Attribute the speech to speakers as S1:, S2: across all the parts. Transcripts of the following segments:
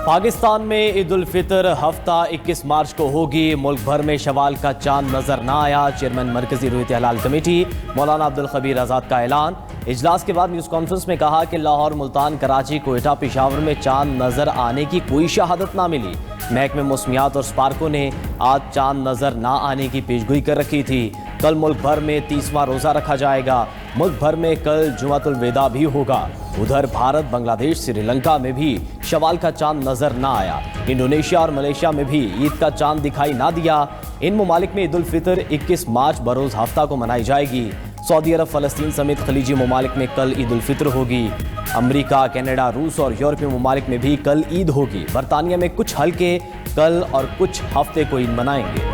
S1: پاکستان میں عید الفطر ہفتہ 21 مارچ کو ہوگی۔ ملک بھر میں شوال کا چاند نظر نہ آیا۔ چیئرمین مرکزی رویت ہلال کمیٹی مولانا عبدالخبیر آزاد کا اعلان۔ اجلاس کے بعد نیوز کانفرنس میں کہا کہ لاہور، ملتان، کراچی، کوئٹہ، پشاور میں چاند نظر آنے کی کوئی شہادت نہ ملی۔ محکمہ موسمیات اور اسپارکو نے آج چاند نظر نہ آنے کی پیشگوئی کر رکھی تھی۔ کل ملک بھر میں 30واں روزہ رکھا جائے گا۔ ملک بھر میں کل جمعۃ الوداع بھی ہوگا۔ ادھر بھارت، بنگلہ دیش، سری لنکا میں بھی شوال کا چاند نظر نہ آیا۔ انڈونیشیا اور ملیشیا میں بھی عید کا چاند دکھائی نہ دیا۔ ان ممالک میں عید الفطر 21 مارچ بروز ہفتہ کو منائی جائے گی۔ سعودی عرب، فلسطین سمیت خلیجی ممالک میں کل عید الفطر ہوگی۔ امریکہ، کینیڈا، روس اور یورپی ممالک میں بھی کل عید ہوگی۔ برطانیہ میں کچھ حلقے کل اور کچھ ہفتے کو عید منائیں گے۔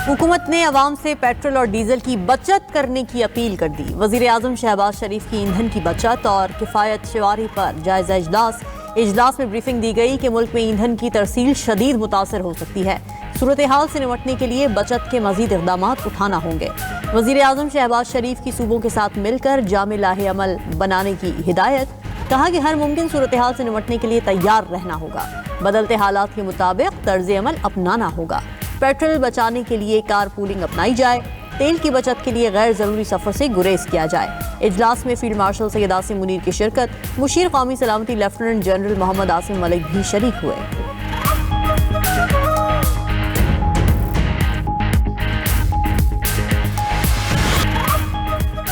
S2: حکومت نے عوام سے پیٹرول اور ڈیزل کی بچت کرنے کی اپیل کر دی۔ وزیر اعظم شہباز شریف کی ایندھن کی بچت اور کفایت شواری پر جائزہ اجلاس میں بریفنگ دی گئی کہ ملک میں ایندھن کی ترسیل شدید متاثر ہو سکتی ہے۔ صورتحال سے نمٹنے کے لیے بچت کے مزید اقدامات اٹھانا ہوں گے۔ وزیر اعظم شہباز شریف کی صوبوں کے ساتھ مل کر جامع لاہ عمل بنانے کی ہدایت۔ کہا کہ ہر ممکن صورتحال سے نمٹنے کے لیے تیار رہنا ہوگا۔ بدلتے حالات کے مطابق طرز عمل اپنانا ہوگا۔ پیٹرول بچانے کے لیے کار پولنگ اپنائی جائے۔ تیل کی بچت کے لیے غیر ضروری سفر سے گریز کیا جائے۔ اجلاس میں فیلڈ مارشل سید عاصم منیر کی شرکت، مشیر قومی سلامتی لیفٹیننٹ جنرل محمد عاصم ملک بھی شریک ہوئے۔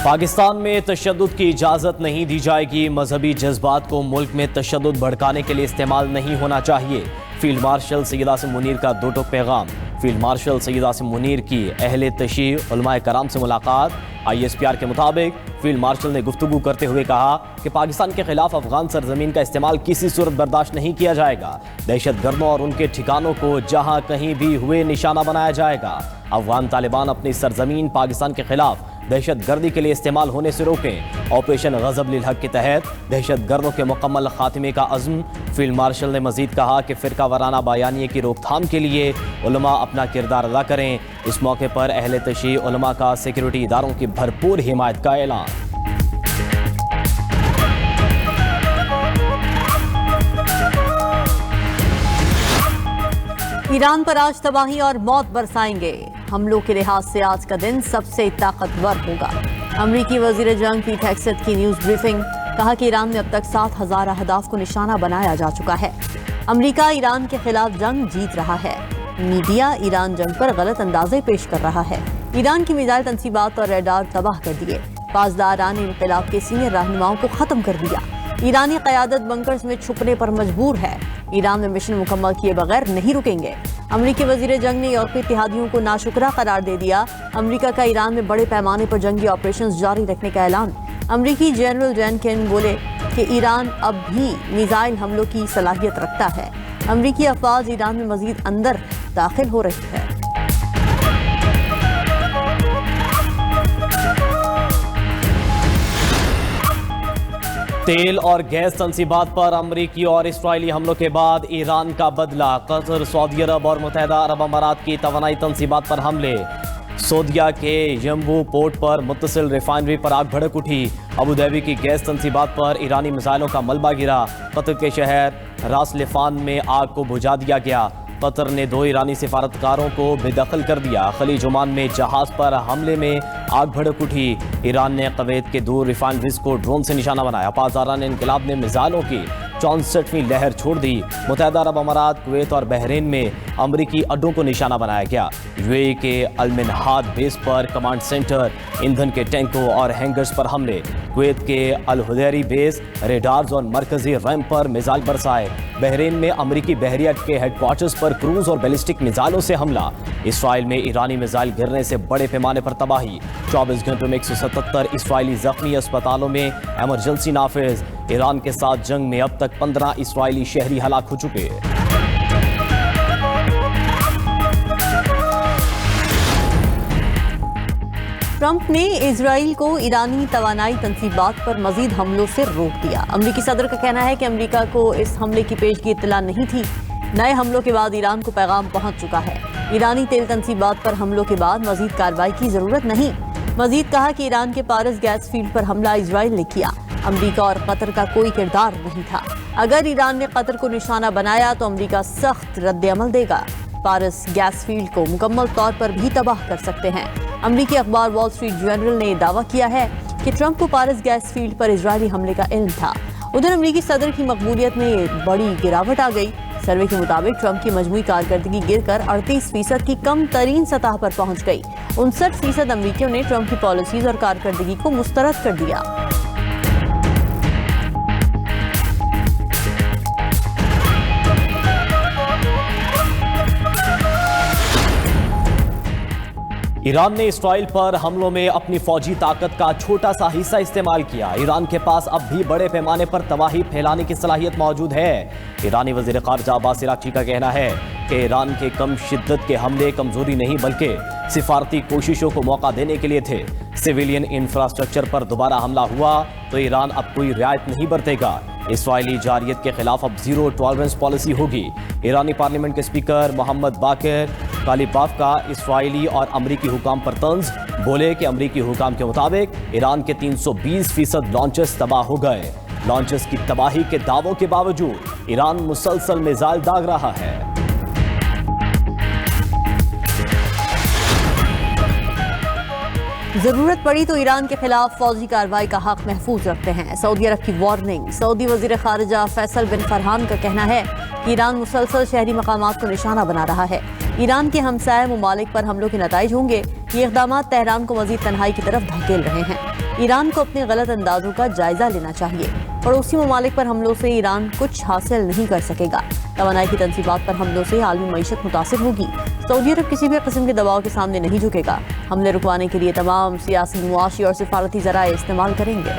S1: پاکستان میں تشدد کی اجازت نہیں دی جائے گی۔ مذہبی جذبات کو ملک میں تشدد بھڑکانے کے لیے استعمال نہیں ہونا چاہیے۔ فیلڈ مارشل سید عاصم منیر کا دو ٹوک پیغام۔ فیلڈ مارشل سید عاصم منیر کی اہل تشیع علماء کرام سے ملاقات۔ ISPR کے مطابق فیلڈ مارشل نے گفتگو کرتے ہوئے کہا کہ پاکستان کے خلاف افغان سرزمین کا استعمال کسی صورت برداشت نہیں کیا جائے گا۔ دہشت گردوں اور ان کے ٹھکانوں کو جہاں کہیں بھی ہوئے نشانہ بنایا جائے گا۔ افغان طالبان اپنی سرزمین پاکستان کے خلاف دہشت گردی کے لیے استعمال ہونے سے روکیں۔ آپریشن غضب للحق کے تحت دہشت گردوں کے مکمل خاتمے کا عزم۔ فیلڈ مارشل نے مزید کہا کہ فرقہ وارانہ بیانیے کی روک تھام کے لیے علماء اپنا کردار ادا کریں۔ اس موقع پر اہل تشیع علماء کا سیکیورٹی اداروں کی بھرپور حمایت کا اعلان۔
S2: ایران پر آج تباہی اور موت برسائیں گے۔ حملوں کے لحاظ سے آج کا دن سب سے طاقتور ہوگا۔ امریکی وزیر جنگ پیٹ ہیگسیت کی نیوز بریفنگ۔ کہا کہ ایران میں اب تک 7000 اہداف کو نشانہ بنایا جا چکا ہے۔ امریکہ ایران کے خلاف جنگ جیت رہا ہے۔ میڈیا ایران جنگ پر غلط اندازے پیش کر رہا ہے۔ ایران کی میزائل تنصیبات اور ریڈار تباہ کر دیے۔ پاسداران انقلاب کے سینئر رہنماؤں کو ختم کر دیا۔ ایرانی قیادت بنکرز میں چھپنے پر مجبور ہے۔ ایران میں مشن مکمل کیے بغیر نہیں رکیں گے۔ امریکی وزیر جنگ نے یورپی اتحادیوں کو ناشکرہ قرار دے دیا۔ امریکہ کا ایران میں بڑے پیمانے پر جنگی آپریشنز جاری رکھنے کا اعلان۔ امریکی جنرل جان کیری بولے کہ ایران اب بھی میزائل حملوں کی صلاحیت رکھتا ہے۔ امریکی افواج ایران میں مزید اندر داخل ہو رہی ہے۔
S1: تیل اور گیس تنصیبات پر امریکی اور اسرائیلی حملوں کے بعد ایران کا بدلہ۔ قطر، سعودی عرب اور متحدہ عرب امارات کی توانائی تنصیبات پر حملے۔ سعودیہ کے ینبو پورٹ پر متصل ریفائنری پر آگ بھڑک اٹھی۔ ابوظہبی کی گیس تنصیبات پر ایرانی میزائلوں کا ملبہ گرا۔ قطر کے شہر راس لفان میں آگ کو بجھا دیا گیا۔ قطر نے 2 ایرانی سفارتکاروں کو بے دخل کر دیا۔ خلیج عمان میں جہاز پر حملے میں آگ بھڑک اٹھی۔ ایران نے کویت کے 2 ریفائنریز کو ڈرون سے نشانہ بنایا۔ پاسداران انقلاب نے میزائلوں کی 64ویں لہر چھوڑ دی۔ متحدہ عرب امارات، کویت اور بحرین میں امریکی اڈوں کو نشانہ بنایا گیا۔ UAE کے المنہاد بیس پر کمانڈ سینٹر، ایندھن کے ٹینکوں اور ہینگرز پر حملے۔ کویت کے الحدیری بیس، ریڈارز اور مرکزی ریمپ پر میزائل برسائے۔ بحرین میں امریکی بحریہ کے ہیڈ کوارٹرز پر کروز اور بیلسٹک میزائلوں سے حملہ۔ اسرائیل میں ایرانی میزائل گرنے سے بڑے پیمانے پر تباہی۔ 24 گھنٹوں میں 177 اسرائیلی زخمی، اسپتالوں میں ایمرجنسی نافذ۔ ایران کے ساتھ جنگ میں اب تک 15 اسرائیلی شہری ہلاک ہو چکے۔
S2: ٹرمپ نے اسرائیل کو ایرانی توانائی تنصیبات پر مزید حملوں سے روک دیا۔ امریکی صدر کا کہنا ہے کہ امریکہ کو اس حملے کی پیشگی اطلاع نہیں تھی۔ نئے حملوں کے بعد ایران کو پیغام پہنچ چکا ہے۔ ایرانی تیل تنصیبات پر حملوں کے بعد مزید کارروائی کی ضرورت نہیں۔ مزید کہا کہ ایران کے پارس گیس فیلڈ پر حملہ اسرائیل نے کیا، امریکہ اور قطر کا کوئی کردار نہیں تھا۔ اگر ایران نے قطر کو نشانہ بنایا تو امریکہ سخت رد عمل دے گا۔ پارس گیس فیلڈ کو مکمل طور پر بھی تباہ کر سکتے ہیں۔ امریکی اخبار وال اسٹریٹ جرنل نے دعویٰ کیا ہے کہ ٹرمپ کو پارس گیس فیلڈ پر اسرائیلی حملے کا علم تھا۔ ادھر امریکی صدر کی مقبولیت میں بڑی گراوٹ آ گئی۔ سروے کے مطابق ٹرمپ کی مجموعی کارکردگی گر کر 38% کی کم ترین سطح پر پہنچ گئی۔ 59% امریکیوں نے ٹرمپ کی پالیسیز اور کارکردگی کو مسترد کر دیا۔
S1: ایران نے اسرائیل پر حملوں میں اپنی فوجی طاقت کا چھوٹا سا حصہ استعمال کیا۔ ایران کے پاس اب بھی بڑے پیمانے پر تباہی پھیلانے کی صلاحیت موجود ہے۔ ایرانی وزیر خارجہ عباس عراقچی کا کہنا ہے کہ ایران کے کم شدت کے حملے کمزوری نہیں بلکہ سفارتی کوششوں کو موقع دینے کے لیے تھے۔ سویلین انفراسٹرکچر پر دوبارہ حملہ ہوا تو ایران اب کوئی رعایت نہیں برتے گا۔ اسرائیلی جارحیت کے خلاف اب زیرو ٹالرنس پالیسی ہوگی۔ ایرانی پارلیمنٹ کے اسپیکر محمد باقر کالیباف کا اسرائیلی اور امریکی حکام پر طنز، بولے کہ امریکی حکام کے مطابق ایران کے 320% لانچز تباہ ہو گئے۔ لانچز کی تباہی کے دعووں کے باوجود ایران مسلسل میزائل داغ رہا ہے۔
S2: ضرورت پڑی تو ایران کے خلاف فوجی کارروائی کا حق محفوظ رکھتے ہیں، سعودی عرب کی وارننگ۔ سعودی وزیر خارجہ فیصل بن فرحان کا کہنا ہے کہ ایران مسلسل شہری مقامات کو نشانہ بنا رہا ہے۔ ایران کے ہمسائے ممالک پر حملوں کے نتائج ہوں گے۔ یہ اقدامات تہران کو مزید تنہائی کی طرف دھکیل رہے ہیں۔ ایران کو اپنے غلط اندازوں کا جائزہ لینا چاہیے۔ پڑوسی ممالک پر حملوں سے ایران کچھ حاصل نہیں کر سکے گا۔ توانائی کی تنصیبات پر حملوں سے عالمی معیشت متاثر ہوگی۔ سعودی عرب کسی بھی قسم کے دباؤ کے سامنے نہیں جھکے گا۔ حملے رکوانے کے لیے تمام سیاسی، معاشی اور سفارتی ذرائع استعمال کریں گے۔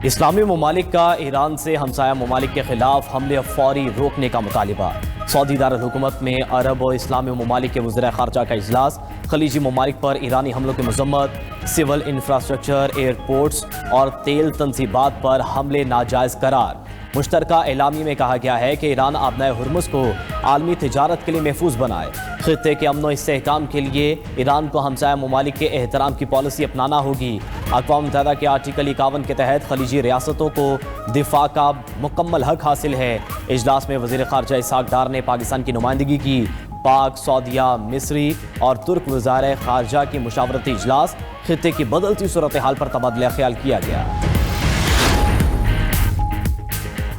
S1: اسلامی ممالک کا ایران سے ہمسایہ ممالک کے خلاف حملے فوری روکنے کا مطالبہ۔ سعودی دارالحکومت میں عرب و اسلامی ممالک کے وزراء خارجہ کا اجلاس۔ خلیجی ممالک پر ایرانی حملوں کی مذمت۔ سول انفراسٹرکچر، ایئرپورٹس اور تیل تنصیبات پر حملے ناجائز قرار۔ مشترکہ اعلامیے میں کہا گیا ہے کہ ایران آبنائے ہرمز کو عالمی تجارت کے لیے محفوظ بنائے۔ خطے کے امن و استحکام کے لیے ایران کو ہمسایہ ممالک کے احترام کی پالیسی اپنانا ہوگی۔ اقوام متحدہ کے آرٹیکل 51 کے تحت خلیجی ریاستوں کو دفاع کا مکمل حق حاصل ہے۔ اجلاس میں وزیر خارجہ اسحاق ڈار نے پاکستان کی نمائندگی کی۔ پاک، سعودیہ، مصری اور ترک وزرائے خارجہ کی مشاورتی اجلاس۔ خطے کی بدلتی صورتحال پر تبادلہ خیال کیا گیا۔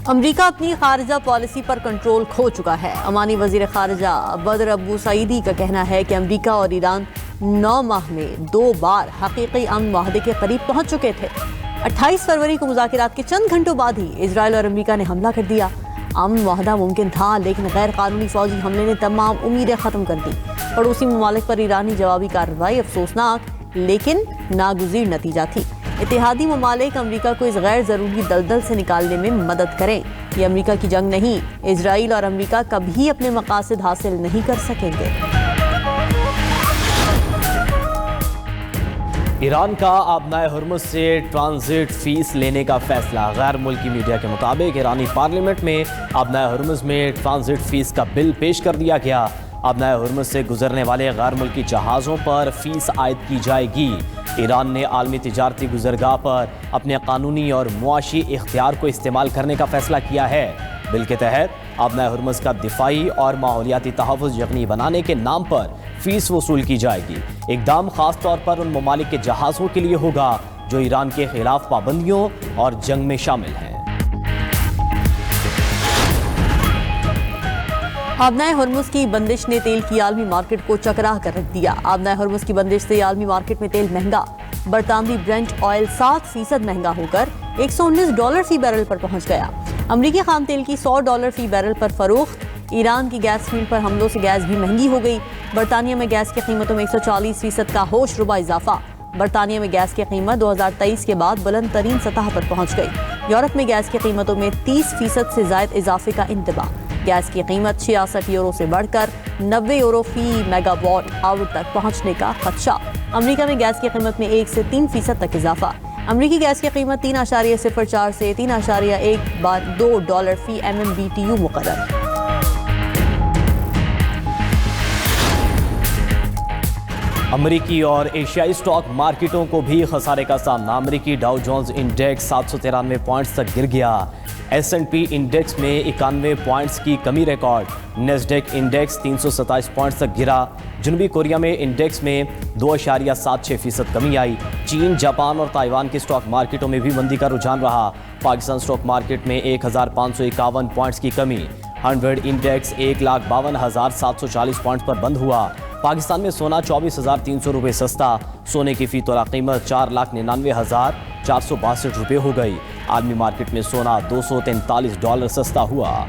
S2: امریکہ اپنی خارجہ پالیسی پر کنٹرول کھو چکا ہے۔ عمانی وزیر خارجہ بدر ابو سعیدی کا کہنا ہے کہ امریکہ اور ایران 9 ماہ میں 2 بار حقیقی امن معاہدے کے قریب پہنچ چکے تھے۔ 28 فروری کو مذاکرات کے چند گھنٹوں بعد ہی اسرائیل اور امریکہ نے حملہ کر دیا۔ امن معاہدہ ممکن تھا لیکن غیر قانونی فوجی حملے نے تمام امیدیں ختم کر دی۔ پڑوسی ممالک پر ایرانی جوابی کارروائی افسوسناک لیکن ناگزیر نتیجہ تھی۔ اتحادی ممالک امریکہ کو اس غیر ضروری دلدل سے نکالنے میں مدد کریں۔ یہ امریکہ کی جنگ نہیں۔ اسرائیل اور امریکہ کبھی اپنے مقاصد حاصل نہیں کر سکیں گے۔
S1: ایران کا آبنائے ہرمز سے ٹرانزٹ فیس لینے کا فیصلہ۔ غیر ملکی میڈیا کے مطابق ایرانی پارلیمنٹ میں آبنائے ہرمز میں ٹرانزٹ فیس کا بل پیش کر دیا گیا۔ آبنائے ہرمز سے گزرنے والے غیر ملکی جہازوں پر فیس عائد کی جائے گی۔ ایران نے عالمی تجارتی گزرگاہ پر اپنے قانونی اور معاشی اختیار کو استعمال کرنے کا فیصلہ کیا ہے۔ بل کے تحت آبنائے ہرمز کا دفاعی اور ماحولیاتی تحفظ یقینی بنانے کے نام پر فیس وصول کی جائے گی۔ اقدام خاص طور پر ان ممالک کے جہازوں کے لیے ہوگا جو ایران کے خلاف پابندیوں اور جنگ میں شامل ہیں۔
S2: آبنائے ہرمز کی بندش نے تیل کی عالمی مارکیٹ کو چکرا کر رکھ دیا۔ آبنائے ہرمز کی بندش سے عالمی مارکیٹ میں تیل مہنگا۔ برطانوی برنٹ آئل 7% مہنگا ہو کر $119 فی بیرل پر پہنچ گیا۔ امریکی خام تیل کی $100 فی بیرل پر فروخت۔ ایران کی گیس فیلڈ پر حملوں سے گیس بھی مہنگی ہو گئی۔ برطانیہ میں گیس کی قیمتوں میں 140% کا ہوش ربا اضافہ۔ برطانیہ میں گیس کی قیمت 2023 کے بعد بلند ترین سطح پر پہنچ گئی۔ یورپ میں گیس کی قیمتوں میں 30% سے زائد اضافے کا انتباہ۔ گیس کی قیمت 66 یورو سے بڑھ کر 90 یورو فی میگا واٹ آور تک پہنچنے کا خدشہ۔ امریکہ میں گیس کی قیمت میں 1 سے 3% تک اضافہ. امریکی گیس کی قیمت 3.04 سے 3.12 ڈالر فی MMBTU مقرر.
S1: امریکی اور ایشیائی سٹاک مارکیٹوں کو بھی خسارے کا سامنا. امریکی ڈاؤ جونز انڈیکس 793 پوائنٹس تک گر گیا. S&P انڈیکس میں 91 پوائنٹس کی کمی ریکارڈ. نیسڈیک انڈیکس 327 پوائنٹس تک گرا. جنوبی کوریا میں انڈیکس میں 2.76% کمی آئی. چین، جاپان اور تائیوان کے سٹاک مارکیٹوں میں بھی مندی کا رجحان رہا. پاکستان سٹاک مارکیٹ میں 1551 پوائنٹس کی کمی. 100 انڈیکس 1,52,740 پوائنٹس پر بند ہوا. پاکستان میں سونا 24,300 روپے سستا. سونے کی فی تولہ قیمت 4,99,462 روپے ہو گئی. عالمی مارکیٹ میں سونا $243 سستا ہوا.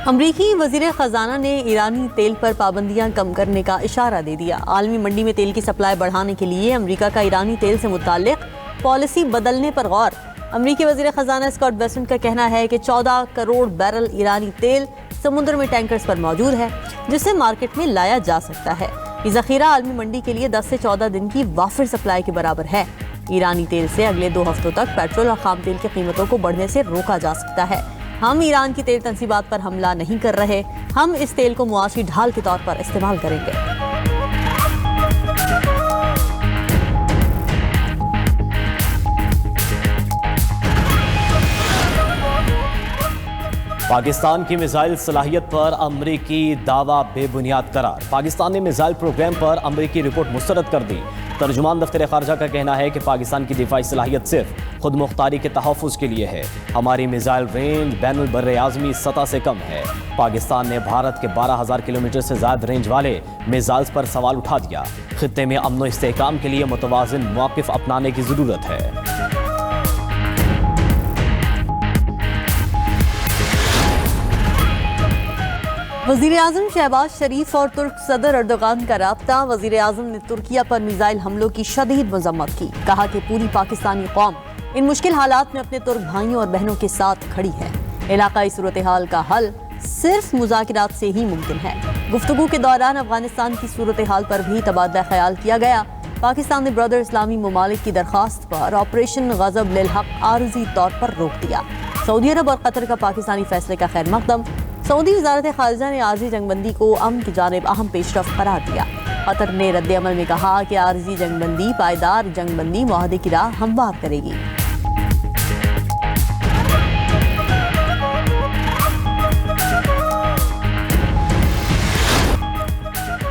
S2: امریکی وزیر خزانہ نے ایرانی تیل پر پابندیاں کم کرنے کا اشارہ دے دیا. عالمی منڈی میں تیل کی سپلائی بڑھانے کے لیے امریکہ کا ایرانی تیل سے متعلق پالیسی بدلنے پر غور. امریکی وزیر خزانہ اسکاٹ بیسنٹ کا کہنا ہے کہ 14 کروڑ بیرل ایرانی تیل سمندر میں ٹینکرز پر موجود ہے جسے مارکیٹ میں لایا جا سکتا ہے. یہ ذخیرہ عالمی منڈی کے لیے 10 سے 14 دن کی وافر سپلائی کے برابر ہے. ایرانی تیل سے اگلے 2 ہفتوں تک پیٹرول اور خام تیل کی قیمتوں کو بڑھنے سے روکا جا سکتا ہے. ہم ایران کی تیل تنصیبات پر حملہ نہیں کر رہے. ہم اس تیل کو معاشی ڈھال کے طور پر استعمال کریں گے.
S1: پاکستان کی میزائل صلاحیت پر امریکی دعویٰ بے بنیاد قرار. پاکستان نے میزائل پروگرام پر امریکی رپورٹ مسترد کر دی. ترجمان دفتر خارجہ کا کہنا ہے کہ پاکستان کی دفاعی صلاحیت صرف خود مختاری کے تحفظ کے لیے ہے. ہماری میزائل رینج بین البراعظمی سطح سے کم ہے. پاکستان نے بھارت کے 12,000 کلومیٹر سے زائد رینج والے میزائلز پر سوال اٹھا دیا. خطے میں امن و استحکام کے لیے متوازن موقف اپنانے کی ضرورت ہے.
S2: وزیر اعظم شہباز شریف اور ترک صدر اردوغان کا رابطہ. وزیر اعظم نے ترکیہ پر میزائل حملوں کی شدید مذمت کی. کہا کہ پوری پاکستانی قوم ان مشکل حالات میں اپنے ترک بھائیوں اور بہنوں کے ساتھ کھڑی ہے. علاقائی صورتحال کا حل صرف مذاکرات سے ہی ممکن ہے. گفتگو کے دوران افغانستان کی صورتحال پر بھی تبادلہ خیال کیا گیا. پاکستان نے برادر اسلامی ممالک کی درخواست پر آپریشن غضب للحق عارضی طور پر روک دیا. سعودی عرب اور قطر کا پاکستانی فیصلے کا خیر مقدم. سعودی وزارت خارجہ نے عارضی جنگ بندی کو امن کی جانب اہم پیش رفت قرار دیا. قطر نے رد عمل میں کہا کہ عارضی جنگ بندی پائیدار جنگ بندی معاہدے کی راہ ہموار کرے گی.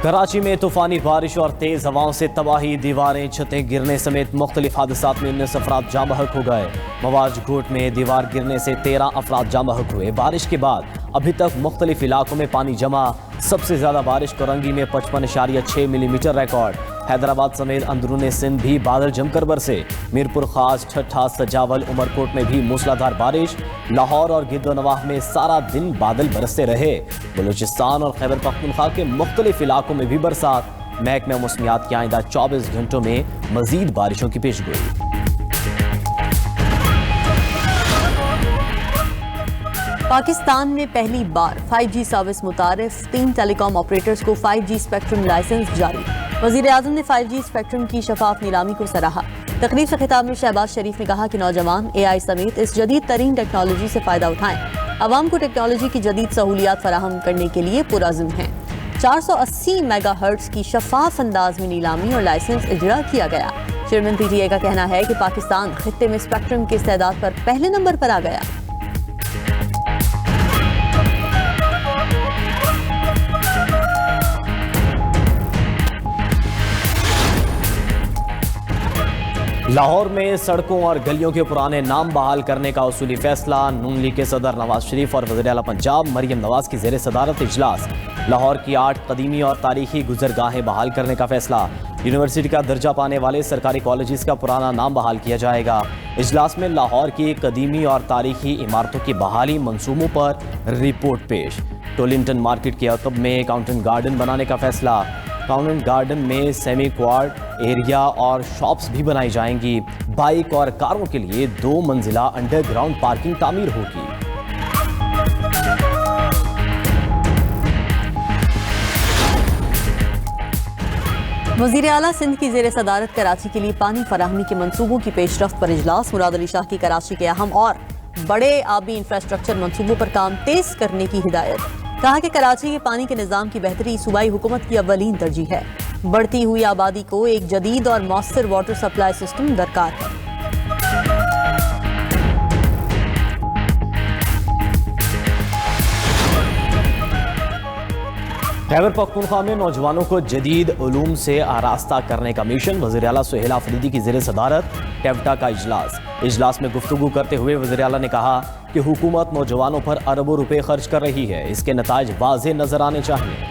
S1: کراچی میں طوفانی بارش اور تیز ہواؤں سے تباہی. دیواریں، چھتیں گرنے سمیت مختلف حادثات میں 19 افراد جاں بحق ہو گئے. مواج گھوٹ میں دیوار گرنے سے 13 افراد جاں بحق ہوئے. بارش کے بعد ابھی تک مختلف علاقوں میں پانی جمع. سب سے زیادہ بارش کرنگی میں 55.6 ملی میٹر ریکارڈ. حیدرآباد سمیت اندرون سندھ بھی بادل جم کر برسے. میرپور خاص، ٹھٹھا، سجاول، عمرکوٹ میں بھی موسلادھار بارش. لاہور اور گرد و نواح میں سارا دن بادل برستے رہے. بلوچستان اور خیبر پختونخوا کے مختلف علاقوں میں بھی برسات. محکمہ موسمیات کی آئندہ 24 گھنٹوں میں مزید بارشوں کی پیش گوئی.
S2: پاکستان میں پہلی بار 5G سروس متعارف. 3 ٹیلی کام آپریٹرز کو 5G اسپیکٹرم لائسنس جاری. وزیر اعظم نے 5G اسپیکٹرم کی شفاف نیلامی کو سراہا. تقریب سے خطاب میں شہباز شریف نے کہا کہ نوجوان AI سمیت اس جدید ترین ٹیکنالوجی سے فائدہ اٹھائیں. عوام کو ٹیکنالوجی کی جدید سہولیات فراہم کرنے کے لیے پرعزم ہیں. 480 میگا ہرٹز کی شفاف انداز میں نیلامی اور لائسنس اجرا کیا گیا. چیئرمین PTA کا کہنا ہے کہ پاکستان خطے میں اسپیکٹرم کے استعداد پر پہلے نمبر پر آ گیا.
S1: لاہور میں سڑکوں اور گلیوں کے پرانے نام بحال کرنے کا اصولی فیصلہ. نون لیگ کے صدر نواز شریف اور وزیر اعلیٰ پنجاب مریم نواز کی زیر صدارت اجلاس. لاہور کی 8 قدیمی اور تاریخی گزرگاہیں بحال کرنے کا فیصلہ. یونیورسٹی کا درجہ پانے والے سرکاری کالجز کا پرانا نام بحال کیا جائے گا. اجلاس میں لاہور کی قدیمی اور تاریخی عمارتوں کی بحالی منصوبوں پر رپورٹ پیش. ٹولنٹن مارکیٹ کے عقب میں کاؤنٹن گارڈن بنانے کا فیصلہ. کاؤنٹن گارڈن میں سیمی کوارٹ ایریا اور شاپس بھی بنائی جائیں گی. بائک اور کاروں کے لیے 2 منزلہ انڈر گراؤنڈ پارکنگ تعمیر ہوگی.
S2: وزیر اعلیٰ سندھ کی زیر صدارت کراچی کے لیے پانی فراہمی کے منصوبوں کی پیش رفت پر اجلاس۔ مراد علی شاہ کی کراچی کے اہم اور بڑے آبی انفراسٹرکچر منصوبوں پر کام تیز کرنے کی ہدایت۔ کہا کہ کراچی کے پانی کے نظام کی بہتری صوبائی حکومت کی اولین ترجیح ہے۔ بڑھتی ہوئی آبادی کو ایک جدید اور مؤثر واٹر سپلائی سسٹم درکار ہے۔
S1: خیبر پختونخوا میں نوجوانوں کو جدید علوم سے آراستہ کرنے کا مشن۔ وزیر اعلیٰ سہیل آفریدی کی زیر صدارت ٹیوٹا کا اجلاس میں گفتگو کرتے ہوئے وزیر اعلیٰ نے کہا کہ حکومت نوجوانوں پر اربوں روپے خرچ کر رہی ہے، اس کے نتائج واضح نظر آنے چاہیے۔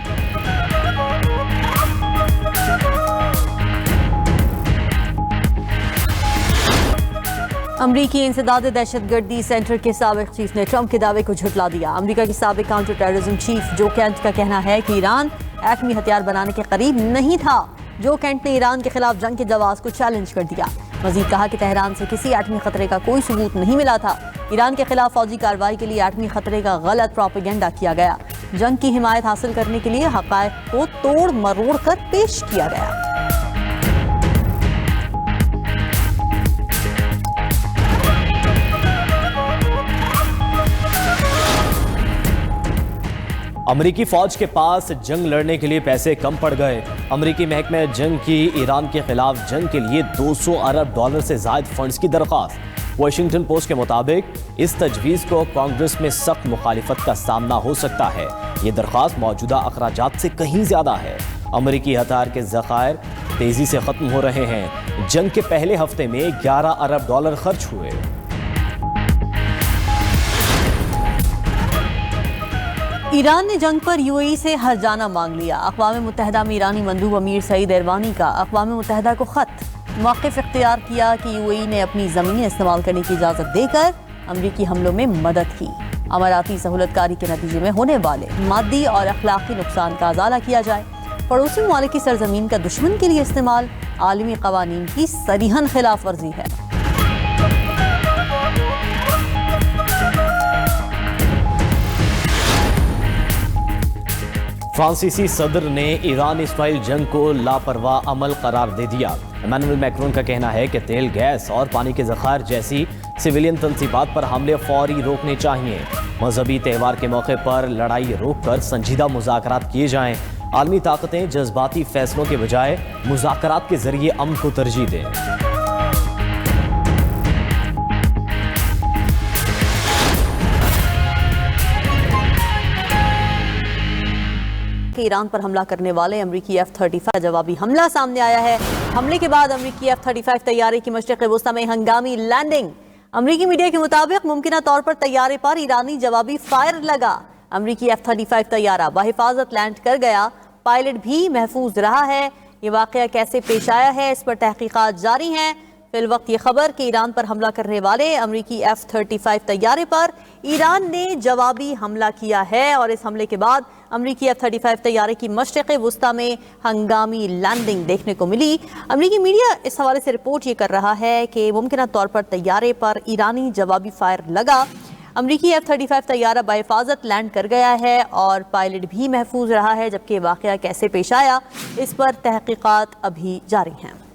S2: امریکی انسداد دہشت گردی سینٹر کے سابق چیف نے ٹرمپ کے دعوے کو جھٹلا دیا۔ امریکہ کے سابق کاؤنٹر ٹیررزم چیف جو کینٹ کا کہنا ہے کہ ایران ایٹمی ہتھیار بنانے کے قریب نہیں تھا۔ جو کینٹ نے ایران کے خلاف جنگ کے جواز کو چیلنج کر دیا۔ مزید کہا کہ تہران سے کسی ایٹمی خطرے کا کوئی ثبوت نہیں ملا تھا۔ ایران کے خلاف فوجی کارروائی کے لیے ایٹمی خطرے کا غلط پروپیگنڈا کیا گیا۔ جنگ کی حمایت حاصل کرنے کے لیے حقائق کو توڑ مروڑ کر پیش کیا گیا۔
S1: امریکی فوج کے پاس جنگ لڑنے کے لیے پیسے کم پڑ گئے۔ امریکی محکمہ جنگ کی ایران کے خلاف جنگ کے لیے $200 ارب سے زائد فنڈز کی درخواست۔ واشنگٹن پوسٹ کے مطابق اس تجویز کو کانگریس میں سخت مخالفت کا سامنا ہو سکتا ہے۔ یہ درخواست موجودہ اخراجات سے کہیں زیادہ ہے۔ امریکی ہتھیار کے ذخائر تیزی سے ختم ہو رہے ہیں۔ جنگ کے پہلے ہفتے میں $11 ارب خرچ ہوئے۔
S2: ایران نے جنگ پر یو اے ای سے ہرجانہ مانگ لیا۔ اقوام متحدہ میں ایرانی مندوب امیر سعید ایروانی کا اقوام متحدہ کو خط۔ موقف اختیار کیا کہ یو اے ای نے اپنی زمینیں استعمال کرنے کی اجازت دے کر امریکی حملوں میں مدد کی۔ اماراتی سہولت کاری کے نتیجے میں ہونے والے مادی اور اخلاقی نقصان کا ازالہ کیا جائے۔ پڑوسی ممالک کی سرزمین کا دشمن کے لیے استعمال عالمی قوانین کی صریحاً خلاف ورزی ہے۔
S1: فرانسیسی صدر نے ایران اسرائیل جنگ کو لاپرواہ عمل قرار دے دیا۔ ایمانوئل میکرون کا کہنا ہے کہ تیل، گیس اور پانی کے ذخائر جیسی سویلین تنصیبات پر حملے فوری روکنے چاہیے۔ مذہبی تہوار کے موقع پر لڑائی روک کر سنجیدہ مذاکرات کیے جائیں۔ عالمی طاقتیں جذباتی فیصلوں کے بجائے مذاکرات کے ذریعے امن کو ترجیح دیں۔
S2: ایران پر حملہ کرنے والے امریکی F-35 جوابی حملہ سامنے آیا ہے۔ حملے کے بعد امریکی F-35 طیارے کی مشرق وسطی میں ہنگامی لینڈنگ۔ امریکی میڈیا کے مطابق ممکنہ طور پر طیارے پر ایرانی جوابی فائر لگا۔ امریکی F-35 طیارہ بحفاظت لینڈ کر گیا، پائلٹ بھی محفوظ رہا ہے۔ یہ واقعہ کیسے پیش آیا ہے، اس پر تحقیقات جاری ہیں۔ فی الوقت یہ خبر کہ ایران پر حملہ کرنے والے امریکی F-35 طیارے پر ایران نے جوابی حملہ کیا ہے اور اس حملے کے بعد امریکی F-35 طیارے کی مشرق وسطی میں ہنگامی لینڈنگ دیکھنے کو ملی۔ امریکی میڈیا اس حوالے سے رپورٹ یہ کر رہا ہے کہ ممکنہ طور پر طیارے پر ایرانی جوابی فائر لگا۔ امریکی F-35 طیارہ بحفاظت لینڈ کر گیا ہے اور پائلٹ بھی محفوظ رہا ہے، جبکہ واقعہ کیسے پیش آیا اس پر تحقیقات ابھی جاری ہیں۔